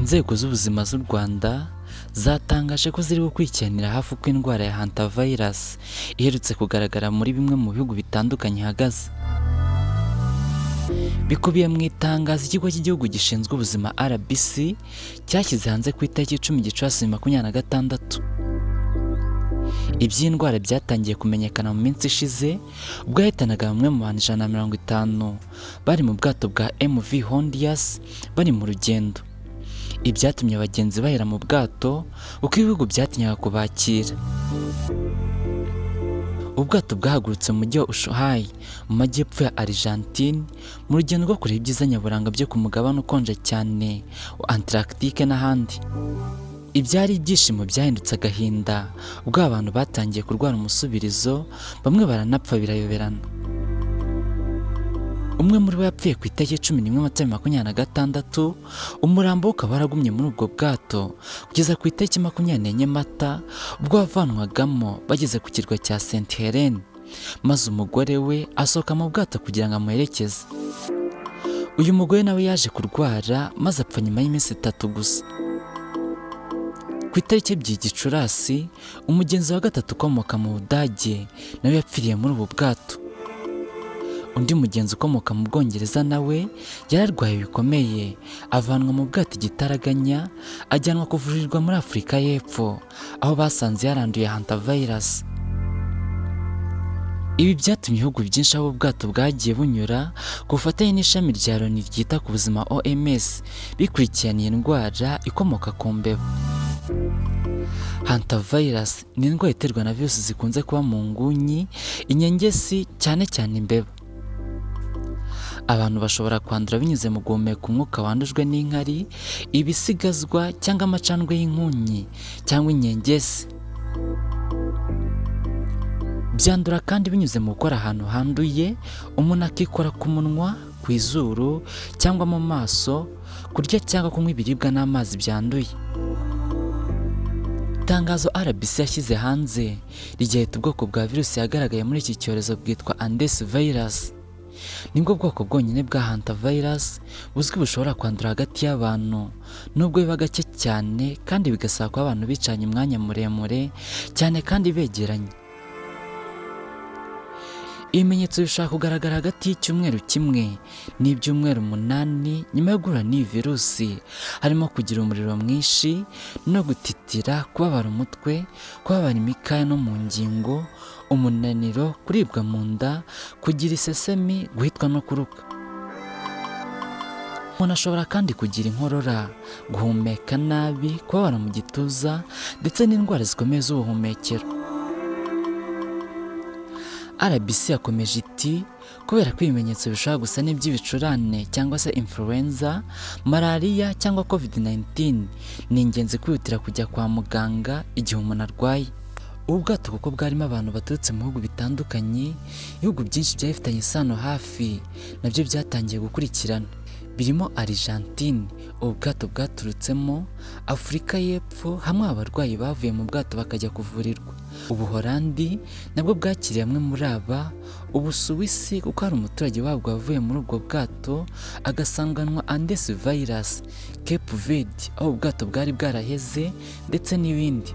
Inzego z'ubuzima z'u Rwanda zatangaje ko ziri gukurikiranira hafi uko indwara ya Hantavirus iherutse kugaragara muri bimwe mu bihugu bitandukanye ihagaze. Bikubiye mu itangazo Ikigo cy'Igihugu gishinzwe Ubuzima RBC cyashyize hanze ku itariki 10 Gicurasi 2026. Iby'indwara byatangiye kumenyekana mu minsi ishize ubwo yahitanaga bamwe mu bantu 150 bari mu bwato bwa MV Hondias bari mu rugendo. Ibyatumye abagenzi bahera mu bwato uko ibihugu byatinyaga kubakira. Ubwato bwahagurutse mu mujyi wa Ushuaia mu majyepfo ya Argentine mu rugendo rwo kureba ibyiza nyaburanga byo ku mugabane ukonje cyane wa Antarctique n'ahandi. Ibyari ibyishimo byahindutse agahinda ubwo abantu batangiye kurwara umusubirizo, bamwe baranapfa birayoberana. Umwe muri bo yapfuye ku itariki 11 Mata 2026, umurambo we ukaba waragumye muri ubwo bwato kugeza ku itariki 24 Mata ubwo wavanwagamo bageze ku kirwa cya St Helene, maze umugore we asohoka mu bwato kugira ngo amuherekeze. Uyu mugore nawe yaje kurwara maze apfa nyuma y'iminsi 3 gusa. Ku itariki 2 Gicurasi umugenzi wa gatatu ukomoka mu Budage nawe yapfiriye muri ubu bwato. Undi mugenzi ukomoka mu Bwongereza nawe yararwaye bikomeye, avanwa mu bwato igitaraganya ajyanwa kuvurirwa muri Afurika y'Epfo aho basanze yaranduye Hantavirus. Ibi byatumye ibihugu byinshi aho ubwato bwagiye bunyura ku bufatanye n'ishami rya Loni ryita ku buzima OMS bikurikiraniye indwara ikomoka ku mbeba. Hantavirus ni indwara iterwa na virusi zikunze kuba mu ngunyi, inyengesi, cyane cyane imbeba. Abantu bashobora kwandura binyuze mu guhumeka umwuka wandujwe n'inkari, ibisigazwa cyangwa amacandwe y'inkunyi cyangwa inyengesi. Byandura kandi binyuze mu gukora ahantu handuye, umuntu akikora ku munwa, ku izuru cyangwa mu maso, kurya cyangwa kunywa ibiribwa n'amazi byanduye. Itangazo RBC yashyize hanze rigihita ubwoko bwa virusi yagaragaye muri iki cyorezo bwitwa Hantavirus. Nibwo bwoko bwonyine bwa Hantavirus buzwi bushobora kwandura hagati y'abantu, nubwo biba gake cyane kandi bigasaba ko abantu bicanye umwanya muremure cyane kandi begeranye. Ibimenyetso bishobora kugaragara hagati y'icyumweru kimwe n'ibyumweru 8 nyuma yo guhura n'iyi virusi, harimo kugira umuriro mwinshi no gutitira, kubabara umutwe, kubabara imikaya no mu ngingo, umunaniro, kuribwa mu nda, kugira isesemi, guhitwa no kuruka. Umuntu ashobora kandi kugira inkorora, guhumeka nabi, kubabara mu gituza ndetse n'indwara zikomeye z'ubuhumekero. RBC yakomeje iti kubera ko ibimenyetso bishobora gusa n'iby'ibicurane cyangwa se influenza, malariya cyangwa COVID-19, ni ingenzi kwihutira kujya kwa muganga igihe umuntu arwaye. Ubu bwato kuko bwarimo abantu baturutse mu bihugu bitandukanye, ibihugu byinshi byabifitanye isano hafi nabyo byatangiye gukurikirana, birimo Argentine ubu bwato bwaturutsemo, Afurika y'Epfo hamwe abarwayi bavuye mu bwato bakajya kuvurirwa, Ubuholandi nabwo bwakiriye bamwe muri aba, Ubusuwisi kuko hari umuturage wabwo wavuye muri ubwo bwato agasanganwa Hantavirus, Cape Verde aho ubwato bwari bwaraheze ndetse n'ibindi.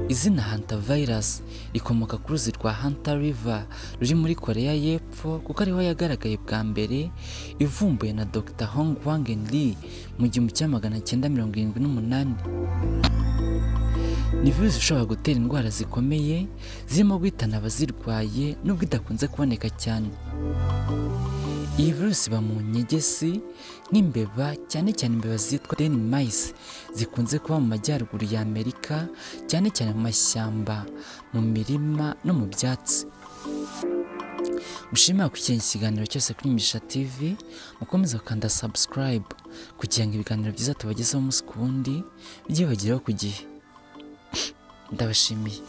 Izina Hantavirus rikomoka ku ruzi rwa Hanta River ruri muri Korea y'Epfo kuko ariho yagaragaye bwa mbere, ivumbuye na Dr. Hong Wang Lee mu 1978. Ni virusi ishobora gutera indwara zikomeye zirimo guhitana abazirwaye nubwo idakunze kuboneka cyane. Iyi virusi iba mu nyegesi nk'imbeba, cyane cyane imbeba zitwa den mice zikunze kuba mu majyaruguru ya Amerika, cyane cyane mu mashyamba, mu mirima no mu byatsi. Mushimira gukurikirana ikiganiro cyose kuri Mugishatv, mukomeza gukanda subscribe kugira ngo ibiganiro byiza tubagezaho umunsi ku wundi bijye bageraho ku gihe. Ndabashimiye.